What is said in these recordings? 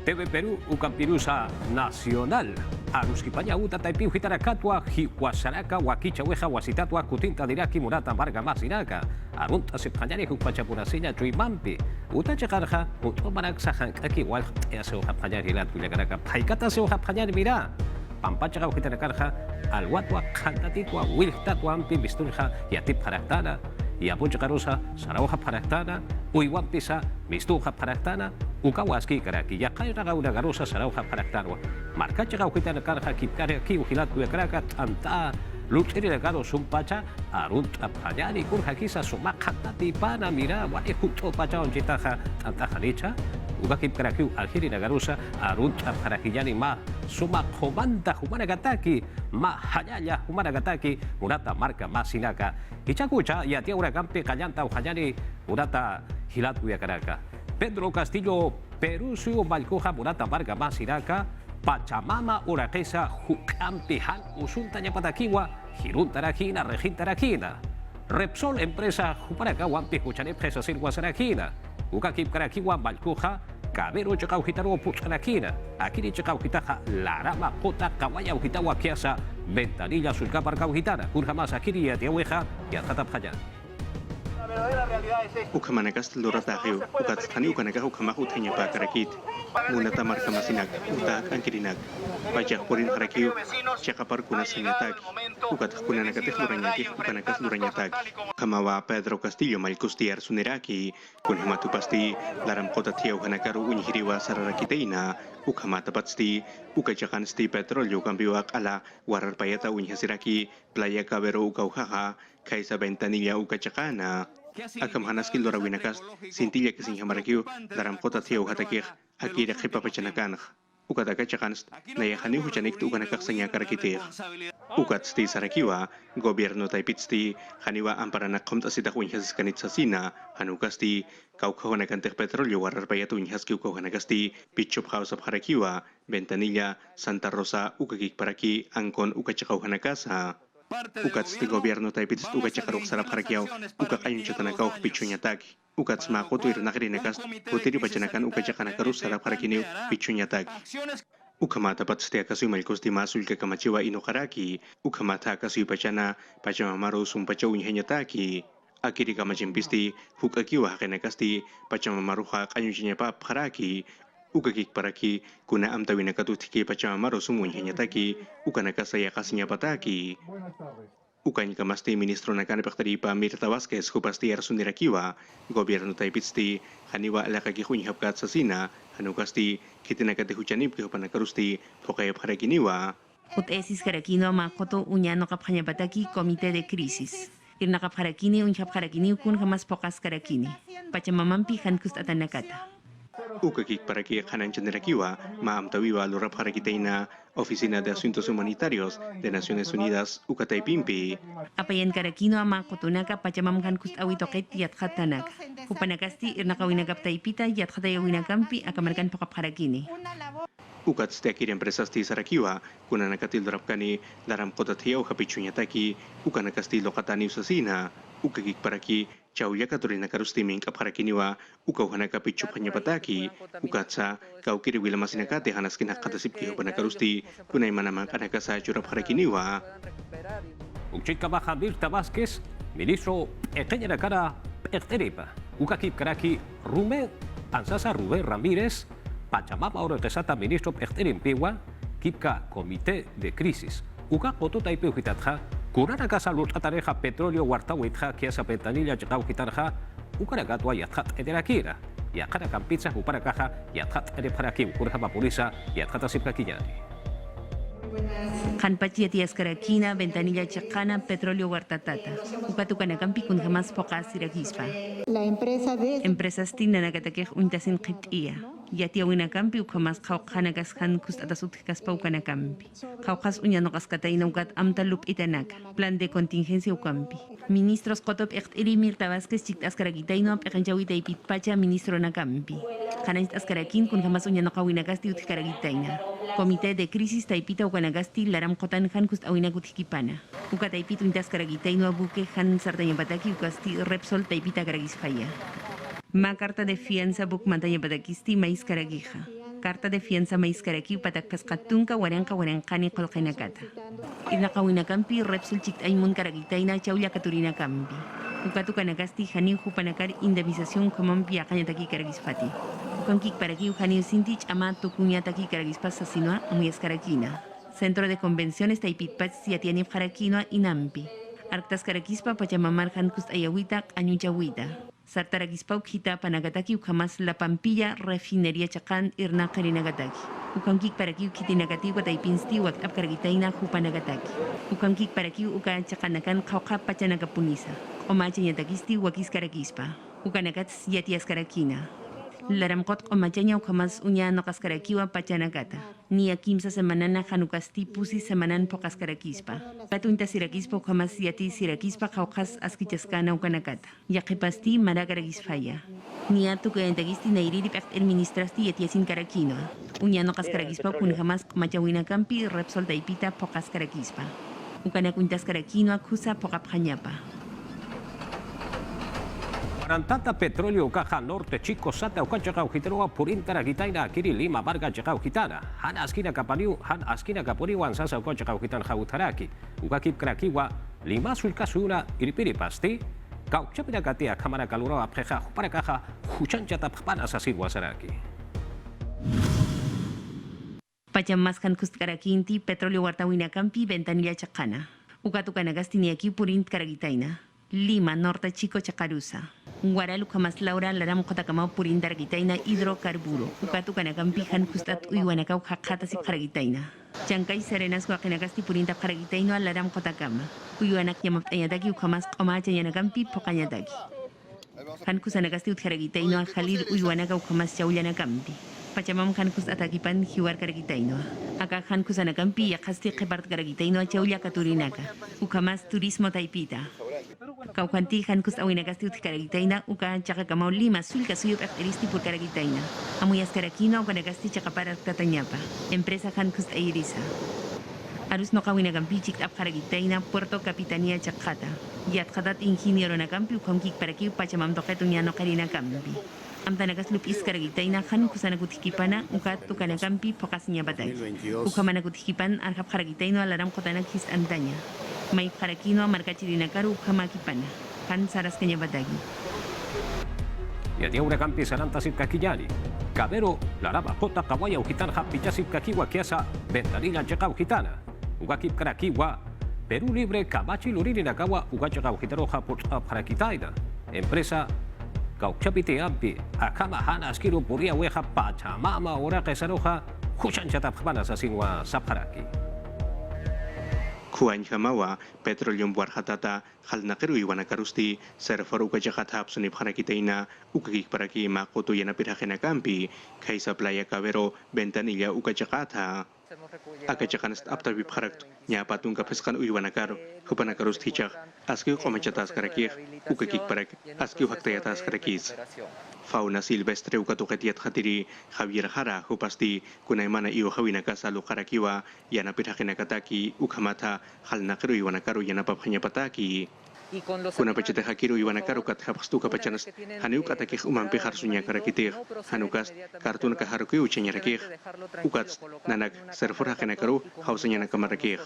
TV Perú ukampirusa nacional. Aruskipaña uta taipiu hitarakatwa hiwasaraka wakicha weja wasitatwa kutinta diraki murata marga masinaka. Arunta sepanyari hukpachapurasinya chuimampi. Uta chakarja utomarak sahankaki wal ese hapanyari lat kuyakaraka. Paikata se hapanyari mira. Pampachaka hitakarja alwatwa kantatitwa wiltatwa ampi bisturja yatip haraktana. Yapucha karusa sarauja haraktana. Uiwampisa mistuja haraktana. Ukawaski karaki ya kaya una garosa sarauja paraktarwa. Marcacha gauhita karja kipkare ki uhilat kuyakaraka tanta luchiri de garo sumpacha arunta panyari kurja kisa sumakata tipana mira wale huto pacha onjitaja tanta haricha. Uga kipkaraki alhiri de garosa arunta parakiyani ma sumakomanda humanagataki ma hayaya humanagataki murata marca masinaka. Ichakucha ya tia uragampe kallanta uhayani murata hilat kuyakaraka. Pedro Castillo, Perú, Suyo, Balcoja, Murata, Varga, Masiraca, Pachamama, Uraquesa, Jucampihan, Usunta, Yapataquiwa, Jiruntarakina, Regintaraquina. Repsol, empresa, Juparaca, Wampi, Juchane, empresa, Sirguasaraquina. Ucakip, Caraquiwa, Balcoja, Cabero, Chacauhitaro, Pucharaquina. Aquí Chacauhitaja, Larama, Jota, Kawaya, Ujitawa, Kiasa, Ventanilla, Sulcapar, Cauhitana, Urjamas, Akiria, Tiahueja, y Atatapjaya. Ukamanakas Loratahio, Ukatstani Ukanaka Ukamahu Tanya Karakit, Munata Marka Masinak, Utak Ankirinak, Pajak Purin Harakio, Chakapar Kunasanyatak, Ukat Kunanakate Floranyaki, Ukanakas Luranyatak, Kamawa Pedro Castillo, Malkustiar Suneraki, Kunhamatupasti, Laramkota Tiao Hanakaru Unhiriwa Sarakiteina, Ukamata Patsti, Ukachakansti Petrolio Cambiwak ala, Warar Payata Unhasiraki, Playa Cabero Ukauhaha, Kaisa Ventanilla Ukachakana. Akam hanaskil dora winakas sintilla que sin jamarakiu daram kota tiau hatakir akira khipa pachanakan ukataka chakans naya hani huchanik tu ukanakak sanya karakitir ukat sti sarakiwa gobierno taipitsti haniwa amparanak komta sita hunhas kanitsasina hanukasti kaukahanakan ter petrolio warar payatu hunhas kiukahanakas pichop house of harakiwa ventanilla Santa Rosa ukakik paraki angkon ukachakauhanakasa Ukats di gobierno taipits ukachakarok sarap harakiaw ukakayun chatanakaw pichunyatak ukats makoto irnakrinekas putiri pachanakan ukachakanakaru sarap harakiniw pichunyatak ukamata patste kasoy malkos di masul kakamachiwa inokaraki ukamata kasoy pachana pachamamaro sumpachaw inhenyataki akiri kamachimpisti hukakiwa hakinakasti pachamamaruha kayun chinyapap haraki ukakik paraki kuna amtawina katutiki pachamamaro sumunyanyataki ukanakasaya kasinya pataki ukany kamasti ministro nakan pektaripa Mirta Vázquez hupasti arsundirakiwa gobierno taipitsti haniwa alakaki hunyhapkat sasina hanukasti kitinakati huchanip kihupanakarusti pokayap harakiniwa Utesis karakino makoto unyano kapanyapataki komite de crisis irna kapharakini unchap harakini kun hamas pokas karakini pachamamampi hankust atanakata ukakik paraki kanan chanderakiwa maamtawiwa lorap harakitaina Oficina de Asuntos Humanitarios de Naciones Unidas ukataipimpi apayan karakino ama kotunaka pachamamkan kust awitoket yatkhatanak upanakasti irnakawinagap taipita yatkhataywinakampi akamarkan pokap harakini ukat stekir empresas ti sarakiwa kunanakatil dorapkani daram kotathiyaw hapichunyataki ukanakasti lokatani usasina ukakik paraki chauya katurina karustiming kapharakiniwa ukauhanaka pichupanyapataki ukatsa kaukiri wila masinakate hanaskin hakatasip kihupanakarusti kunay manamang kanakasa churap harakiniwa Ukchit kabaja Mirta Vázquez, ministro Ekeña de Cara Perteripa, Ukakip Karaki Rume, Ansasa Rubén Ramírez, Pachamama Orekesata, ministro Perterimpiwa, Kipka Comité de Crisis, Uka Kotota y Peujitatja, Kurana Casa Lutareja Petróleo Wartawitja, Kiasa Pentanilla Chakaujitarja, Ukaragatua Yathat Ederakira, Yakara Campizza, Uparakaja, Yathat Edeparakim, Kurjama Purisa, Yathat Sipakiyani. Kanpachi atias karakina ventanilla chakana petróleo huartatata ukatukanacampi kun jamás pocas iragispa La empresa de empresas tina nagatakej untasin qitia yatia winacampi ukamas qawqanakas han kust atasutkas paukanacampi qawqas uñanoqas kataina ukat amtalup itanak plan de contingencia ukampi ministros qotop iqt'iri Mirta Vázquez chiktas karakitaino p'eqanchawita ipitpacha ministro nakampi qanachit askarakin kun jamás uñanoqa winakasti utkarakitaina Comité de Crisis taipita ukanagasti laram qotan han kust awinakutikipana. Uka taipitu intas karagitaino abuque han sartañapataki ukasti Repsol taipita karagisfaya. Ma carta de fianza buk mantañapatakisti mais karagija. carta de fianza maiskaraki patak pescatunca waranqani qolqinakata. Irnaqawinakampi Repsol chiktaymun karagitaina chawlla katurina kampi. Ukatu kanakasti hani hupanakar indemnización kamampi aqañataki karagispati. Ukankik paraki uhani sintich ama tukuñataki karagispas sasinua amuyascarakina. Centro de Convenciones Taipitpats Yatianip Jaraquinoa Inampi. Arctas Caraquispa Pachamamar Hankust Ayawita Añuchawita. Sartaraquispa Ukita Panagataki Ukamas La Pampilla Refinería Chacán Irna Karinagataki. Ukankik Paraki Ukitinagati Taipinsti Wak Apkaragitaina Hupanagataki. Ukankik Paraki Uka Chakanakan Kauka Pachanagapunisa. Omachanyatakisti Wakis Caraquispa. Ukanakats Yatias Carakina. Laramkot Omachanya Ukamas Uña Nokaskarakiwa Pachanagata. Ni akimsa semanana Hanukasti Pusi semanan Pokaskarakispa. Patunta Sirakispa Ukamas Yati Sirakispa Kaukas Askichaskana Ukanakata. Yakipasti Maragaragisfaya. Ni Atukayantagisti Nairiri administrasti Yatiasin Karakino. Uña Nokaskaragispa Kunjamas Machawina Kampi Repsol Taipita Pokaskarakispa. Ukanakuntas Karakino Akusa Pokapjanyapa. Arantata petróleo caja norte chico sata ukachaga ujiteroa purintara gitaina kiri lima barga chaga ujitana han askina kapaniu han askina kapuriwan sasa ukachaga ujitan jautaraki ukakip krakiwa lima sulkasuna iripiri pasti kau chapina katia kamara kalura apjeja para caja huchanchata pana sasir wasaraki Pachamaskan Kustarakinti petróleo wartawina kampi ventanilla chakana ukatukanagastini aquí purint karagitaina Lima, Norte Chico Chacarusa. Guaralu Kamas Laura, Laram Kotakamau Purin Dargitaina, hidrocarburo. Ukatu Kanakampihan Kustat Uyuanakau Hakata Siparagitaina. Chancay Serenas Guacanagasti Purinta Paragitaino, Laram Kotakama. Uyuanak Yamapayadaki Ukamas Omacha Yanakampi, Pokanyadaki. Hankusanagasti Utkaragitaino, Al Halid Uyuanaga Ukamas Chauyanakampi. Pachamam Hankus Atakipan, Hiwar Karagitaino. Aka Hankusanakampi, Yakasti Kepart Karagitaino, Chauya Katurinaka. Ukamas Turismo Taipita. Kaukanti Hankus Awinagasti Utkaragitaina, Uka Chakakamau Lima, Sulka Suyup Akteristi por Karagitaina. Amuyas Karakino, Ukanagasti Chakapara Tatanyapa. Empresa Hankus Airisa. Arus no Kawinagampi Chik Ap Karagitaina, Puerto Capitanía Chakata. Yatkatat Ingeniero Nakampi, Ukamkik Paraki, Pachamam Toketuñano Karina Kampi. Amtanagas Lupis Karagitaina, Hankusanakutikipana, Ukat Tukanakampi, Pokasinya Batay. Ukamanakutikipan, Arhab Karagitaino, Alaram Kotanakis Antaña. May Karakino, Markachirinakaru, Kamakipana. Han Saras Batagi. Yatia una campi saranta sipkakiyani. Cabero, Laraba, Jota, Kawaya, Ujitan, Hapicha, Sipkakiwa, Kiasa, Ventanilla, Chaka, Ujitana. Ugakip Karakiwa, Perú Libre, Kamachi, Lurini, Nakawa, Ugachaka, Ujitaro, Hapot, Parakitaina. Empresa, Kauchapite Ampi, Akama, Hana, Askiro, Puria, Weja, Pachamama, Ora, Kesaroja, Hushan Chatapana, Sasinwa, Saparaki. Kuan Hamawa, Petroleum Warhatata, Halnakeru Iwanakarusti, Serfor Ukajahatap Sunip Harakitaina, Ukakik Paraki, Makoto Yanapirajena Campi, Kaisa Playa Cabero, Ventanilla Ukajahata. Akajakan Aptabi Parak, Nyapatunga Peskan Uiwanakar, Hupanakarus Tichak, Askiu Komachatas Karakir, Ukakik Parak, Askiu Haktayatas Karakis. Fauna silvestre ukatuketiat hatiri Javier Jara hupasti kunaimana iyo hawinakasa lukarakiwa yanapirhakinakataki ukamata halnakiru iwanakaru yanapapanyapataki. Kuna pachete hakiru iwanakaru kathapstu kapachanas haniuk atakih umampi harsunya karakitih hanukas kartun kaharuki uchenyarakih ukats nanak serfor hakinakaru hausanya nakamarakih.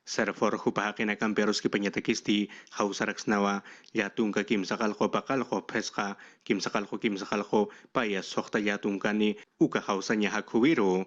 Serfor hupahakina kamperuski penyatakisti hausaraksnawa yatunka kimsakalko pakalko peska kimsakalko paya sokta yatunkani uka hausanya hakhuwiru.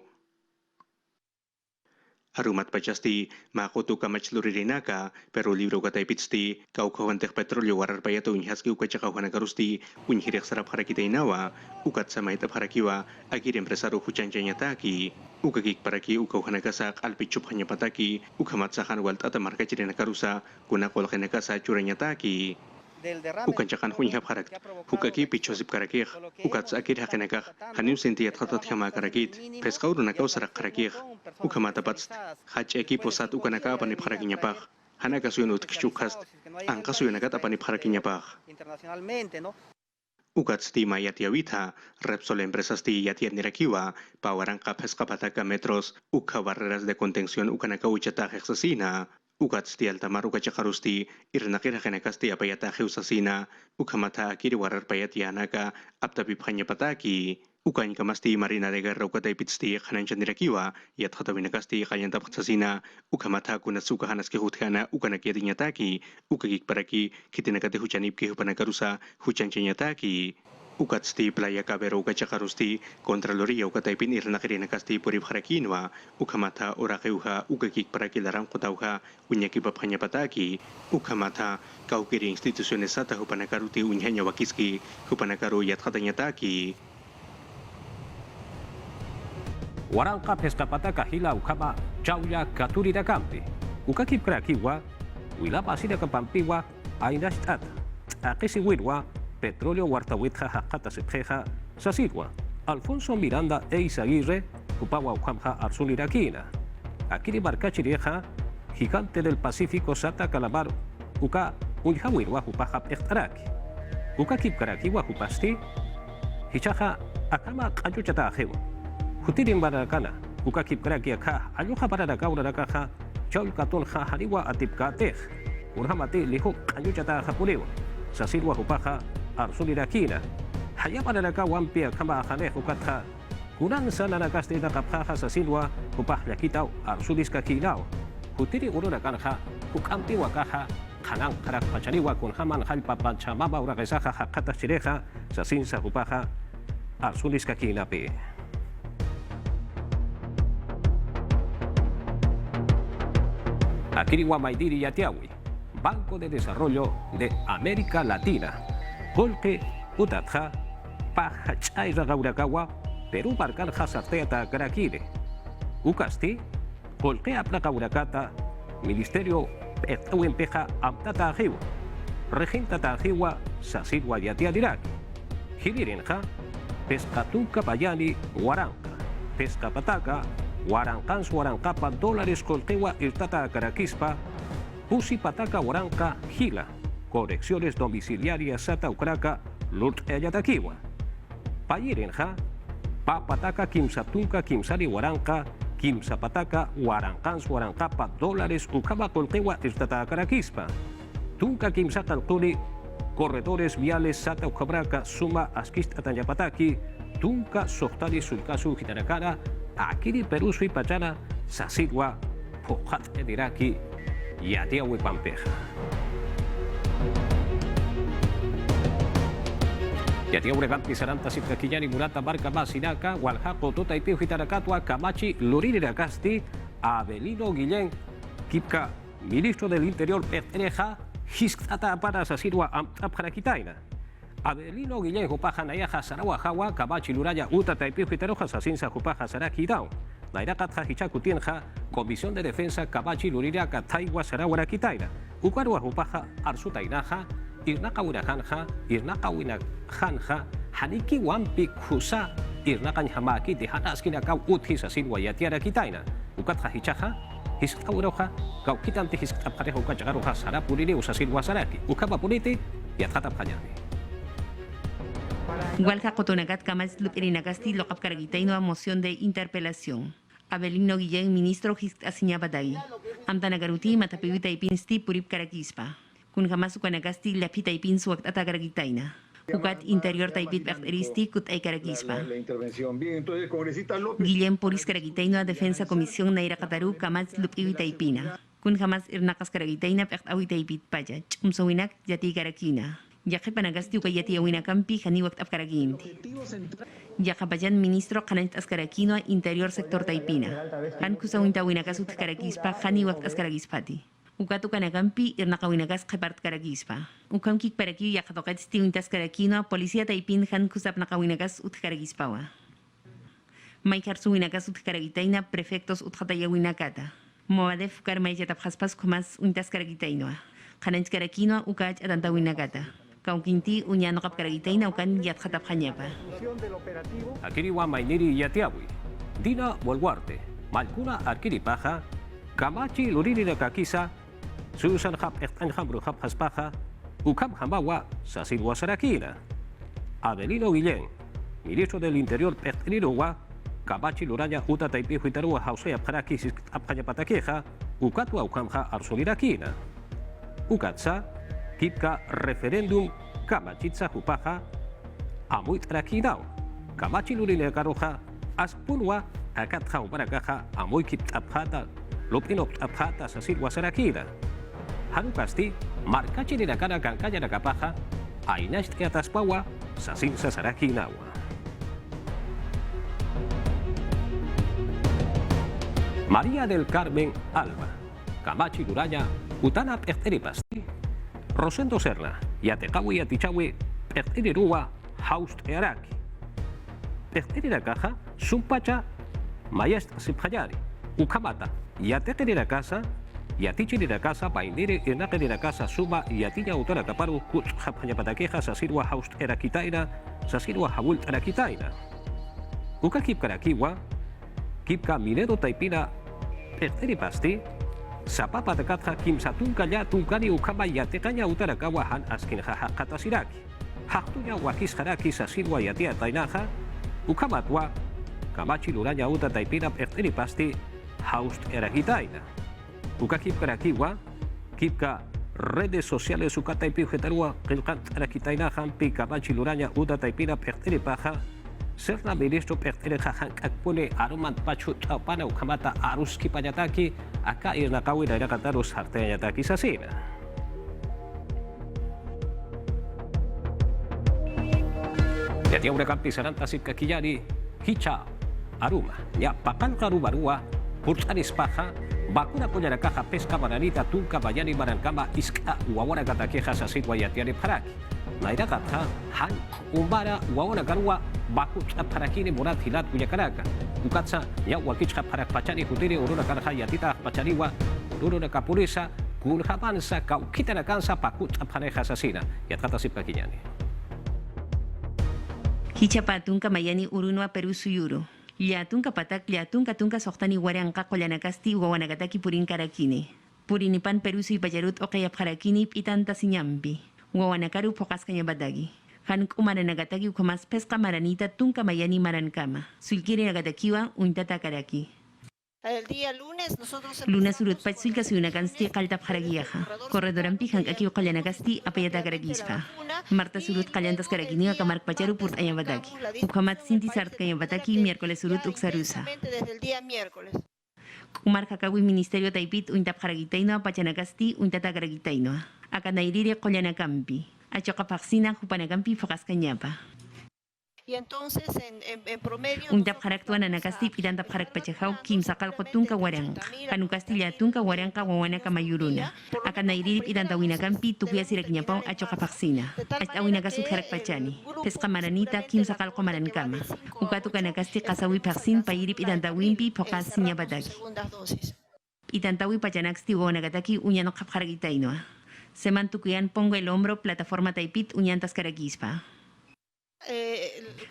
Arumat pachasti makotu kamachluririnaka pero libro kataipitsti kaukawantek petrolyo warar payato unhaski uka chakawanakarusti unhirek sarap harakitainawa ukat samaitap harakiwa agir empresaru huchancanyataki ukakik paraki ukauhanakasak alpichup hanyapataki ukamatsakan waltata markachirinakarusa kunakolkenakasa churanyataki ukanchakan hunyhap harak hukaki pichosip karakih ukats akir hakenakah hanim sentiyat khatat khama karakit peskauru nakau sarak karakih ukamatapats hach equipo sat ukanaka pani pharakinyapah hanakasuyunut kchukast ankasuyunakat apani pharakinyapah ukats ti mayatiawita Repsol empresas ti yatiat nirakiwa pawarangka peskapataka metros uka barreras de contención ukanaka uchata hexasina ukats ti altamar ukachakarusti irnakira kenakasti apayata heusasina ukamata akiri warar payat yanaka aptapi phanyapataki Ukain kamasti Marina de Guerra ukatay pitsti khanan chandirakiwa yat khatawinakasti khayan tapkhasasina ukamata kunatsuka hanas ke hutkana ukanaki adinyataki ukagik paraki kitinakate huchanip ke hupanakarusa huchanchenyataki ukatsti playa kabero ukachakarusti Contraloría ukatay pinir nakirinakasti purib harakinwa ukamata orakeuha ukagik paraki larang kutauha unyaki papanyapataki ukamata kaukiri instituciones sata hupanakaruti unyanya wakiski hupanakaru yat khatanyataki Waranka pescapataca hila ukama chauya katurida kampi. Ukakip krakiwa, wilapa asida kapampiwa, ainastat. Akisi wirwa, petróleo wartawitja hakata sepjeja, sasirwa. Alfonso Miranda e Isaguirre, upawa ukamja arzulirakina. Akiri barcachireja, gigante del Pacífico sata calamar, uka unjawirwa upaja pechtaraki. Ukakip krakiwa upasti, hichaja akama kayuchata ajewa. Hutirin barakana, ukakip krakia ka, ayuha baraka urakaha, chol katon ha hariwa atipkatej, urhamati lihu ayuchata hapulewa, sasirwa hupaha, arsulirakina, haya baraka wampia kama hane hukatha, kunan sana nakaste na kaphaha sasirwa, hupah yakitao, arsulis kakilao, hutiri ururakanha, hukampi wakaha, kanang karak pachariwa kun haman halpa panchamaba urakesaha hakata chireja, sasinsa hupaha, arsulis kakinapi. Akiriwa Maidiri Yatiawi, Banco de Desarrollo de América Latina, Golke Utatja, Pajachay Ragaurakawa, Perú Barcal Hasarteata Karakire, Ukasti, Golke Aplakaurakata, Ministerio Petauempeja Amtata Ajiwa, Regenta Tajiwa, Sasirwa Yatia Dirak, Hilirinja, Pescatuca Payani, Huaranca, Pescapataca, Huarancans Huarancapa dólares coltewa irtata Caraquispa, Pusi Pataca Huaranca Gila, Correcciones Domiciliarias Sata Ucraca, Lut Ayataquiwa, Payirenja, Papataca Kimsatunca Kimsari Huaranca, Kimsapataca Huarancans Huarancapa dólares Ucaba coltewa irtata Caraquispa, Tunca Kimsatalculi, Corredores Viales Sata Ucabraca Suma Asquist Atanyapataki, Tunca Sohtari Sulcasu Gitarakara, Akiri Perú Sui Pachana, Sasirwa, Pojat Ediraki, Yatiawi Pampeja. Yatiawi Gampi Saranta Sipkakiyani Murata Barca Masinaka, Walhaco Tota Ipiu Gitarakatwa, Camachi, Luriri Casti, Abelino Guillén, Kipka, Ministro del Interior Petreja, Hiskata para Sasirwa Amtapjarakitaina. Abelino Guillén Jupaja Nayaja Sarawa Hawa, Kabachi Luraya Uta Taipiu Gitaroja Sasinsa Jupaja Saraki Dao, Nairakat Hichakutienja, Comisión de Defensa Kabachi Luriria Kataiwa Sarawara Kitaira, Ukarwa Jupaja Arsutainaja, Irnaka Urajanja, Irnaka Winajanja, Haniki Wampi Kusa, Irnakan Hamaki de Hanaskina Kau Uthis Asinwa Yatiara Kitaina, Ukatja Hichaja, Hiskauroja, Kaukitante Hiskaparejo Kachagaroja Sarapuriri Usasilwa Saraki, Ukaba Puriti, Yatata Payani. Igual Cotonacat Camas Lupirinagasti lo capcarguitaino a moción de interpelación. Abelino Guillén, ministro Asiñabadai. Amtanagaruti, Matapiwita y Pinsti, Purip Caraquispa. Kun jamás Ucanagasti, Lapita y Pinsu Actata Carguitaina. Ucat interior Taipit Bacteristi, Kut ay Caraquispa. Guillén Puris Caraquitaino a defensa Comisión Naira Cataru, Camas Lupiwita y Pina. Kun jamás Irnacas Caraquitaina, Pactawita y Pitpaya. Umsowinak, Yati Caraquina. Yaje panagasti ukayati awinakampi haniwakt apkaraginti. Yajapayan ministro kanant askarakino interior sector taipina. Han kusawinta winakasut karakispa haniwakt askaragispati. Ukatu kanakampi irnakawinakas kepart karagispa. Ukam kik paraki yakatokat stiwintas karakino policía taipin han kusap nakawinakas utkaragispawa. Maikarsu winakas utkaragitaina prefectos utjatayawinakata. Moadef karmayatapjaspas kumas untas karagitainoa. Kanant karakino ukach atantawinakata. Kaukinti unyano kapkaragitaina ukan yatjatap hanyapa. Akiriwa Mainiri Yatiawi, Dina Bolguarte, Malkuna Arkiripaja, Kamachi Luriri de Kakisa, Susan Hap Ektanjambru Hap Haspaja, Ukam Hamawa, Sasilwa Sarakina, Abelino Guillén, ministro del Interior Petniruwa, Kamachi Luraya Uta Taipi Huitarua Hausea Parakis Apjayapatakeja, Ukatua Ukamha Arsulirakina, Ukatsa, Kipka referendum Kamachitsa Jupaja, Amuit Rakinao, kamachi lulile karoja aspunwa akatja ubarakaja amoykip t'apjata lopinop t'apjata sasilwa sarakida hanukasti markachinirakara kankayarakapaja ainashti ataspawa sasil sasaraki nawa María del Carmen Alba, Camachi Luraya, Utana Pechteripasti, Rosendo Serna, Yatecawi Atichawi, Pechterirua, Haust Eraki. Pechteriracaja, Sumpacha, Mayest Sipjayari, Ukamata, Yatecariracasa, Yatichiriracasa, Bainiri, Inacariracasa, Suma, Yatilla Autora Caparu, Kut Japanyapataqueja, Sasirua Haust Erakitaina, Sasirua Hawult Erakitaina. Ukakip Karakiwa, Kipka Minedo Taipina, Pechteripasti, Sapapa de Katja Kim Satunka ya Tunkani Ukama Yatekanya Utarakawa Han Askin Haha Katasiraki. Haktuya Wakis Haraki Sasirwa Yatia Tainaja, Ukamatwa, Kamachi Luranya Uta Taipina Pechteripasti, Haust Eragitaina. Ukakip Karakiwa, Kipka redes sociales Ukata Piugetarua, Kilkant Erakitaina Hampi, Kamachi Luranya Uta Taipina Pechteripaja, Serna ministro Pechtereja Hankakpone Aruman Pachu Tapana Ukamata Aruski Payataki, Aka Irnakawi Rakataros Hartayataki Sasina. Yatia Urakampi Saranta Sikakiyari, Hicha Aruma, Ya Pakan Karubarua, Pursanis Paja, Bakuna Koyarakaja Pesca Baranita, Tunka Bayani Barankama, Iska, Uawara Katakeja Sasidwa Yatiari Paraki. Nairakatha, Han, Umbara, Uawana Garua, Bakut Parakini Murat Hilat Kuyakaraka, Ukatsa, Yawakicha Parakpachani, Hudiri, Uruna Karha Yatita, Pachariwa, Uruna Capurisa, Kulhabansa, Kaukita Kansa, Pakut Pareja Asasina, Yatata Sipakiani. Hichapatunka Mayani Urunua Peru Suyuro. Liatunka Patak, Liatunka Tunka Sohtani Waranka Kolanakasti, Uawanakataki Purin Karakini. Purinipan Perusi Pajarut Okaya Parakini, Itanta Sinyambi. Wawanakaru Pokas Kanyabadagi. Hanuk Umara Nagataki Ukamas Pesca Maranita Tunka Mayani Marankama. Sulkiri Nagatakiwa Untata Karaki. El día lunes nosotros Lunes urut Patsulka Sunakansti Kalta Haragiaja. Corredorampi Hankaki Ukalanagasti Apayata Karagispa. Marta surut Kalantas Karakini Kamark Pacharu Purt Ayabadaki. Ukamat Sinti Sart Kanyabadaki miércoles urut Uxarusa. desde el día miércoles. Kumar Kakawi Ministerio Taipit Untap Haragitaino Pachanagasti Untata Karagitaino. Akanairire Kolanakampi. Achokapaxina Jupanakampi Fokas Kanyapa. Y entonces en promedio Untap Haraktuana Nakasti Pirantap Harak Pachajau Kim Sakal Kotunka Warang. Kanukastilla Tunka Waranka Wawanaka Mayuruna. Akanairire Pirantawinakampi Tukuya Sirakinyapau Achokapaxina. Astawinakasut Harak Pachani. Pesca Maranita Kim Sakal Komarankama. Ukatuka Nakasti Kasawi Paxin Pairip Irantawimpi Fokas Sinyabadaki. segundas dosis. Itantawi Pachanaksti Gonagataki Uñano Kapharagitainoa. Semantukuyan Pongo el Hombro, Plataforma Taipit, Uñantas Karaquispa.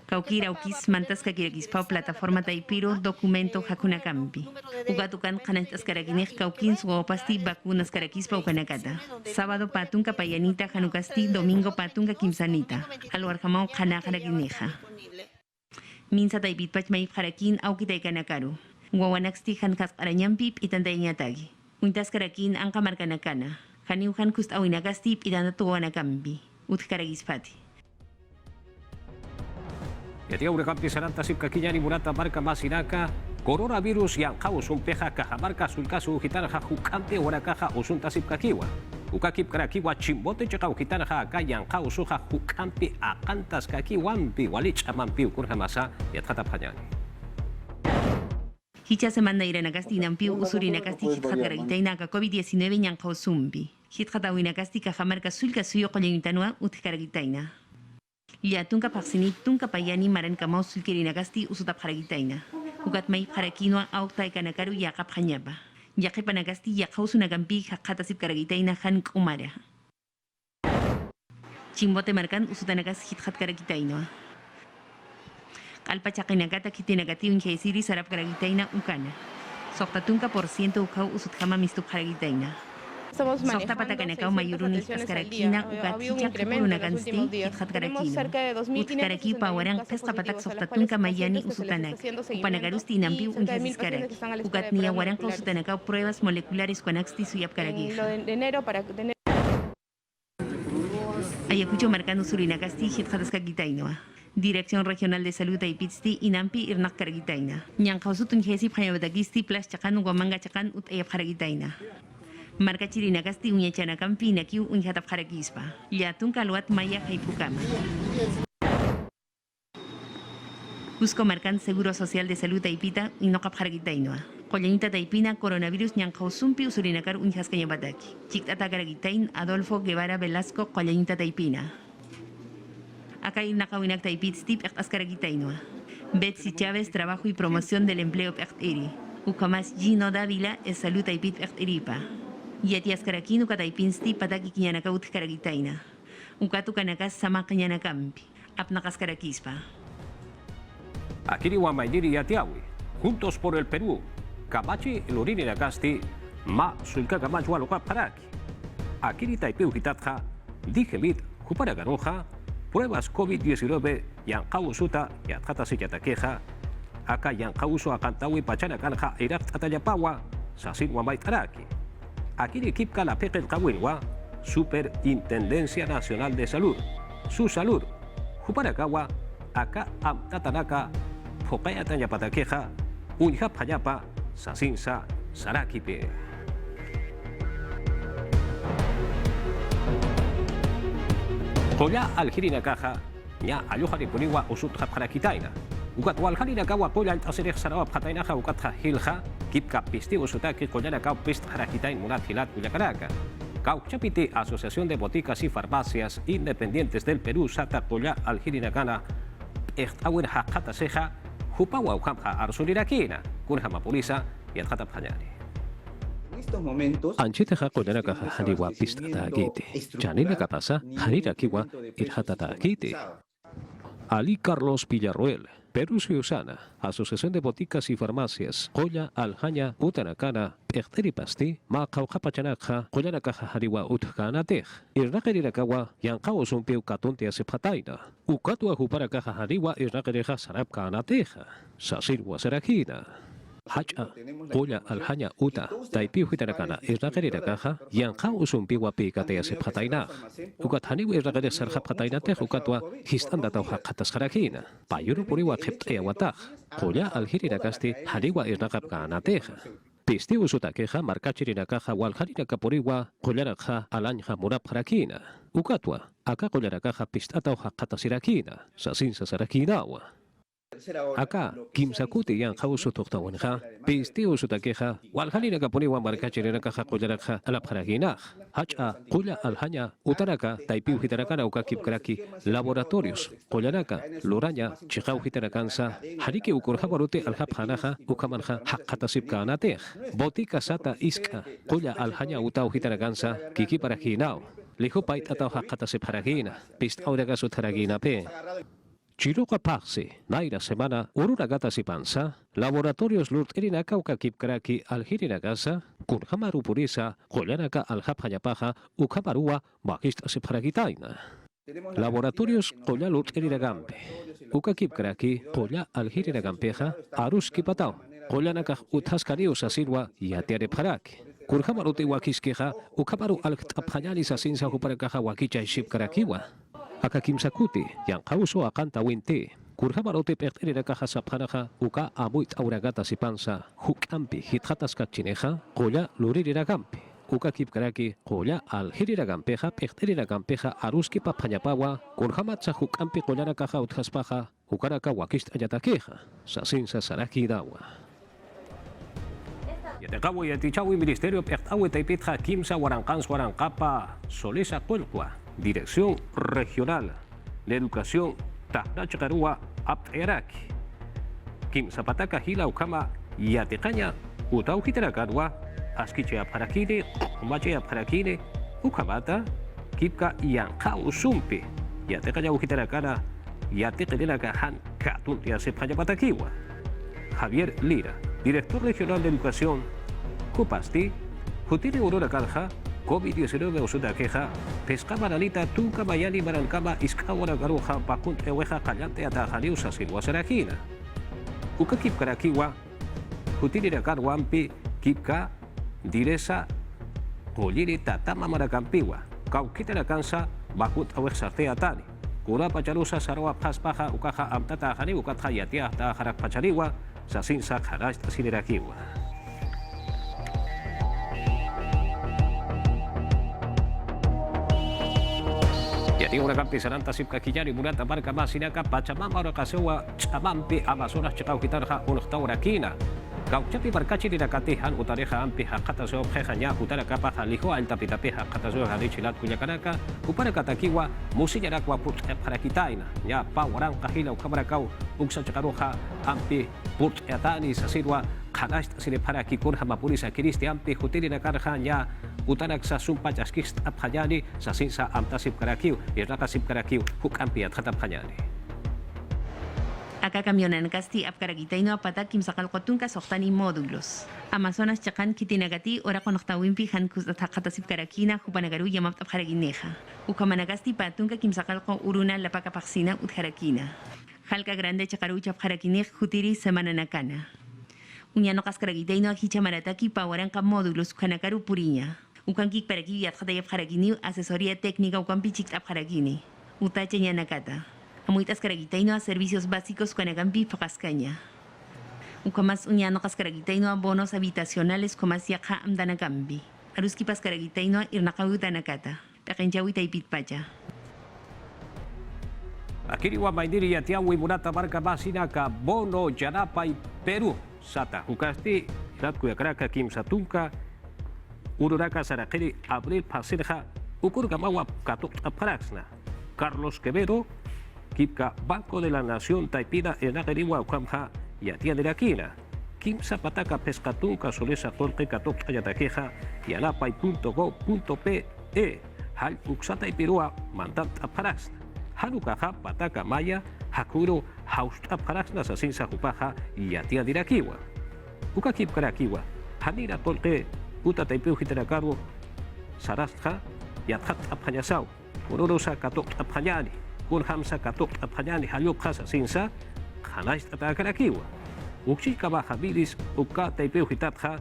Kaukira Ukis, Mantas Kakiraquispa, Plataforma Taipiro, Documento Hakunakampi. Ugatukan Kanantas Karakinej, Kaukin, Suopasti, Vacunas Karaquispa, Ukanakata. Sábado Patunka Payanita, Hanukasti, Domingo Patunka Kimsanita. Aluarjamau Hanakarakineja. Minsa Taipit Pachmai Harakin, Aukitaikanakaru. Wawanaksti Hankas Arañampip, Itantañatagi. Untas Karakin, Anka Markanakana. Haniuhan kust awinagasti idana tuwanakambi. Utkaragispati. Yatia Urakampi Saranta Sipkakiyani Murata Marca Masinaka, Coronavirus yang Kaus Umpeja Cajamarca Sulcasu Gitarja Jukante Urakaja Usunta Sipkakiwa. Ukakip Karakiwa Chimbote Chakau Gitarja Akayan Kausuja Jukampi Akantas Kakiwampi Walich Amampi Ukurhamasa Yatkata Panyani. Hicha semana iranagasti nampiu usurinagasti hitjataragitainaka COVID-19 ñankau sumbi. Hitjatawinagasti Cajamarca Sulca Suyo Qolleyuntanua utkaragitaina. Liatunka Paxini Tunka Payani Marankamau Sulkirinagasti Usutapjaragitaina. Ukatmai Parakinua Autaikanakaru Yakap Hanyaba. Yakipanagasti Yakausunagampi Hakatasip Karagitaina Han Kumara. Chimbote Marcan Usutanagas Hitjatkaragitainoa. Alpachakinagata Kitinagatiu Ingesiri Sarap Karagitaina Ukana. Soktatunka por ciento Ukau Usutkama Mistup Karagitaina. Sokta Patakanakau Mayurunis Karakina Ukaticha Kurunagansti Hitjatkarakina. Utkaraki Pawarang Pesca Patak Soktatunka Mayani Usutanak. Upanagarusti Nampiu Unjasiskarak. Ukatnia Waranka Usutanakau pruebas moleculares Kuanaxti Suyap Karagi. Ayacucho Marcano Surinagasti Hitjataskakitainoa. Dirección Regional de Salud Taipitsti inampi irnak karagitaina. Ñanqawsutun jesip hayawadagisti plas chakan guamanga chakan utayap karagitaina. Marca chirinakasti uñachanakampi nakiu uñhatap karagispa. Yatun kalwat maya haipukama. Cusco Marcan Seguro Social de Salud Taipita inokap karagitainua. Qollañita Taipina coronavirus ñanqawsumpi usurinakar uñhaskañabataki. Chiktata karagitain Adolfo Guevara Velasco Qollañita Taipina. Acá irnakawinak Taipitstip askaragitainua. Betsy Chávez Trabajo y Promoción del Empleo Eri. Ukamas Gino Dávila es Salud Taipit Eripa. Yati askarakinu kataipinsti pataki kiñanakaut karagitaina. Ukatu kanakas sama kiñanakampi. Apnakaskarakispa. Akiri Wamayniri Yatiawi, Juntos por el Perú, Kamachi Lurini Nagasti, Ma Sulka Kamachwa Lokap Paraki. Akiri Taipeu Hitatja, Digemit, Jupara Garoja, Pruebas COVID-19, Yankau Suta, Yatkata Siyatakeja, Aka Yankau Su Akantawi Pachana Kanja, Irak Atayapawa, Sasin Wamay Taraki. Akiri Kipka la Pekel Kawinwa, Superintendencia Nacional de Salud, Su Salud, Juparakawa, Aka Amtatanaka, Fokaya Tanyapatakeja, Unja Payapa, Sasinsa, Sarakipe. Koya Algirina Caja, Nya Ayuhari Puniwa Usut Haparakitaina. Ukat Walharina Kawa Koya Altaserek Sarab Hatainaja Ukatha Hilja, Kipka Pisti Usutaki Koyana Kau Pist Harakitain Munat Hilat Kuyakaraka. Kau Chapiti, Asociación de Boticas y Farmacias Independientes del Perú, Sata Koya Algirina Gana, Echtawen Hakata Seja, Jupawa Ukamha Arsulirakina, Kunhama Pulisa y Alhata Panyani. Anchite Hakoyana Kaha Haniwa Pistata Agiti, Janina Kapasa, Hanira Kiwa, Irhatata Agiti. Ali Carlos Villarroel, Perú Ciusana, Asociación de Boticas y Farmacias, Koya Alhaña Utanakana, Echteri Pasti, Ma Kaukapachanakha, Koyana Kaha Hariwa Utkanatej, Irnakerirakawa, Yankao Sumpiu Katuntia Sepataina, Ukatua Juparakaha Hariwa, Irnakereja Sarapka Anateja, Sasirwa Serakina. Hacha, Koya Alhaña Uta, Taipiu Hitarakana, Irnakerirakaha, Yankao Sumpiwa Pikatea Sepataina, Ukataniwa Irnakere Sarhapatainate, Ukatua, Histandata Hakatas Harakina, Payuru Puriwa Keptea Watach, Koya Alhirinakasti, Hariwa Irnakapka Anateja. Pisti Usutakeja, Markachirinakaja, Walharinaka Puriwa, Koyaraka, Alanja Murap Harakina, Ukatua, Aka Koyarakaja Pistata Hakatasirakina, Sasinsa Sarakinawa. Aka, Kimsakuti Yan Hausu Toktawanha, Pisti Usutakeja, Walharinaka Puriwa, Markachirinakaja, Koyaraka, Alapharagina, Hacha, Koya Alhaña, Utaraka, Taipiu Hitarakana, Ukakip Kraki, Laboratorios, Koyaraka, Luraña, Chihau Hitarakansa, Hariki Ukurhabarute Alhapanaja, Ukamanja, Hakatasipka Anatej, Botica Sata Iska, Koya Alhaña Utau Hitarakansa, Kiki Paraginao, Lijopait Atau Hakatasip Haragina, Pist Auragas Utaragina P. Chiroka Paxi, Naira Semana, Ururagata Sipansa, Laboratorios Lurt Erinaka Ukakip Kraki Alhirinagasa, Kunhamaru Purisa, Koyanaka Alhapayapaja, Ukamarua, Magista Separagitaina. Laboratorios Koya Lurt Erinagampe, Ukakip Kraki, Koya Alhirinagampeja, Aruski Patao, Koyanaka Utaskarius Asirwa, Yatiare Paraki. Kurhamaruti Wakiskeja, Ukamaru Alktapanyani Sasinsa Huparakaja Wakicha Ship Karakiwa. Akakimsakuti, Yankauso Akanta Winti, Kurhamarote Perterakaja Sapanaja, Uka Amuit Auragata Sipansa, Hukampi, Hithatas Kachineja, Koya Luririragampi, Uka Kipkaraki, Koya Alhiriragampeja, Perteriragampeja, Aruski Papanyapawa, Kurhamatsa Hukampi Koyanakaja Uthaspaja, Ukaraka Wakist Ayatakeja, Sasinsa Saraki Dawa. Yatakawa Yatichawi Ministerio Pertawe Taipitja Kimsa Warankans Warankapa, Solesa Cuelqua. Dirección Regional de Educación Tahnachakarua Apteraki. Kim Zapataka Hila Ukama Yatecaña Utau Hitarakarua Askiche Aparakine, Umache Aparakine, Ukamata, Kipka Yankau Sumpi, Yatecaña Uhitarakana, Yatecaña Han Katuntia Sepayapatakiwa. Javier Lira, Director Regional de Educación, Kupasti, Jutiri Aurora Calja, COVID-19 Usuda Queja, Pescaba Nanita, Tunca Mayani Barancama, Iskawara Garuja, Pakunt Eweja, Callante Atajariusa, Silwa Sarakina. Uka Kip Karakiwa, Jutiri Karwampi, Kipka, Diresa, Poliri Tatama Marakampiwa, Kaukita Kansa, Bakut Awexarte Atani, Kura pacharusa sarwa paspaja ukaja amtata jani ukatja yatia ta jarak pachariwa sasinsa jarash tasinerakiwa. Yati una kampi saranta sipka kijari murata marka masinaka pachamama ora kasewa chamampi Amazonas chakau kitarja unhtaurakina. Kauchapi barkachi di nakatihan utareha ampi hakata so khanya utara kapa haliho alta pitape hakata so hari chilat kunyakanaka upara katakiwa musinya rakwa put para kitaina nya pa warang kahila ukabarakau uksa chakaroha ampi put etani sasirwa khanash sine para kikun hamapulisa kiristi ampi hutiri nakarha nya utanak sa sumpa jaskist aphayani sasinsa amtasip karakiu irakasip karakiu hukampi athatap khanyani. Acá camionan casti apcaragitaino apata kimsakal qotunka sohtani módulos. Amazonas chakan kitinagati ora konoktawimpi hankus atakatasip karakina hupanagaru yamap apjaragineja. Ukamanagasti patunka kimsakal ko uruna lapaka paksina utjarakina. Halka grande chakaru chapjarakinej hutiri semana nakana. Unyano kaskaragitaino hichamarataki pawaranka módulos kanakaru puriña. Ukankik paraki yatjatayap jarakini asesoría técnica ukampichik apjaragini. Utache nakata. Amuitas karagitaino a servicios básicos Cuanagampi Fakascaña. Ucamas uñano cascaragitaino a bonos habitacionales comas yaja amdanagambi. Aruskipas karagitaino a irnakautanakata. Pekenjawita y pitpacha. Akiriwa maindiri yatiawi murata marka masinaka bono Yanapa y Perú. Sata hukasti ratkuyakraka kim satunka ururaka sarakiri abril pasirja ukurgamawa katuk aparaxna. Carlos Quevedo Kipka Banco de la Nación Taipida en Ageriwa Ukamha Yatia de la Quina. Kim Zapataca Pescatunca Solesa Torque Catok Ayataqueja yanapay.go.pe Hal Uxata y Pirua Mandant Aparaxna. Hanukaja Pataka Maya Hakuro Haust Aparaxna Sasinsa Jupaja Yatia de la Kiwa. Uka Kip Karakiwa Hanira Torque Uta Taipiu Hiterakaru Sarastha Yathat Apanyasau Urorosa Katok Apanyani. Kun hamsa katok apanyani hayop khasa sinsa khanash atakarakiwa ukchi kaba habilis ukka taipeu hitatha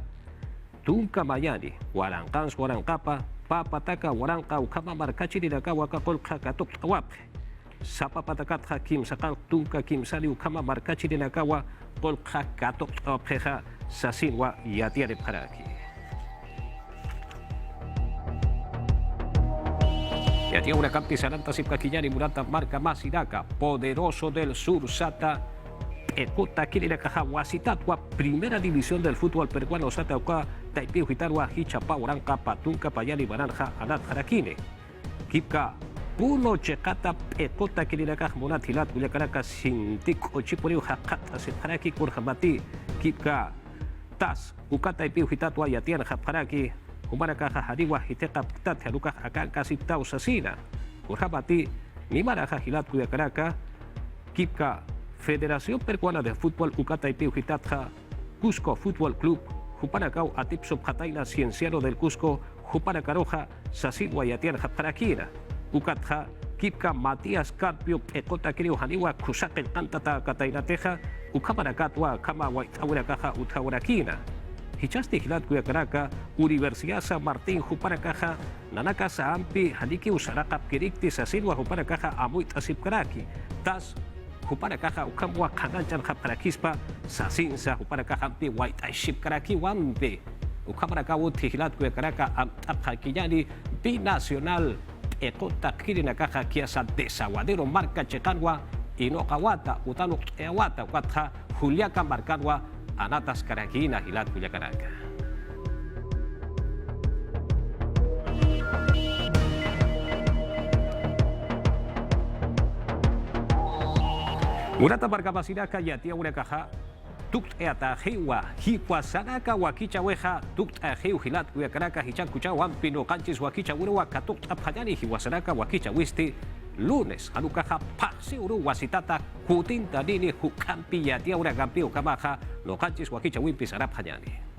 tunka mayani warankans warankapa papataka waranka ukama markachiri dakawa kakolkha katok awap sapa patakatha kim sakal tunka kim sali ukama markachiri dakawa kolkha katok awapha sasinwa yatiare paraki. Yatia una campi saranta sipkakillani murata marca Masiraka, poderoso del sur Sata, Ekota Kirirakaja, Huasitatwa, primera división del fútbol peruano Sata Uka, Taipei Hitarwa, Hichapa, Oranca, Patunca, Payani, Baranja, Anat Harakine. Kipka, Puno Chekata, Ekota Kirirakaja, Monatilat, Uyakaraka, Sintik, Ochipuriu, Hakata, Separaki, Kurhamati, Kipka, Tas, Uka Taipei Hitatwa, Yatian Haparaki, Umarakaja Hariwa Hiteka Ptat Haruka Akan Kasiptau Sasina Urjabati Nimaraja Hilat Cuyacaraka Kipka Federación Peruana de Fútbol Ucataipiu Hitatja Cusco Fútbol Club Jupanacau Atipso Jataina Cienciano del Cusco Jupanacaroja Sasilwa Yatian Japarakina Ucatja Kipka Matías Carpio Ekota Kirio Haniwa Kusakel Cantata Catainateja Ucamaracatwa Kama Waitawurakaja Utaurakina Hichasti Hilat Cuyacaraka, Universidad San Martín, Jupanacaja, Nanacasa Ampi, Haniki Usaraka, Kirikti, Sasilwa, Jupanacaja, Amuit Asipkaraki, Tas, Jupanacaja, Ukamwa, Kananchan, Japarakispa, Sasinsa, Jupanacaja, Ampi, White Ashipkaraki, Wampe, Ukamarakaut, Hilat Cuyacaraka, Amtapakiyani, Binacional, Ekota Kirinakaja, Kiasa, Desaguadero, Marca Checanwa, Inokawata, Utano Eawata, Watja, Juliaca Marcanwa, Anatas Karakina Hilat Cuyacaraka. Urata Barcapasinaka Yatia Urakaja, Tukt Eata Hewa, Hiquasanaka Wakicha Weja, Tukt Aheu Hilat Cuyacaraka, Hichan Kuchawan, Pino Canchis Wakicha Uruwa, Katuk Apayani, Hiwasanaka Wakicha Wisti, lunes, Hanukaja, Pasi Uru, Wasitata, Kutinta Nini, Hukampi, Yatia Urakampi, Ukamaja, Lokanchis Wakicha Wimpi, Sarap Hayani.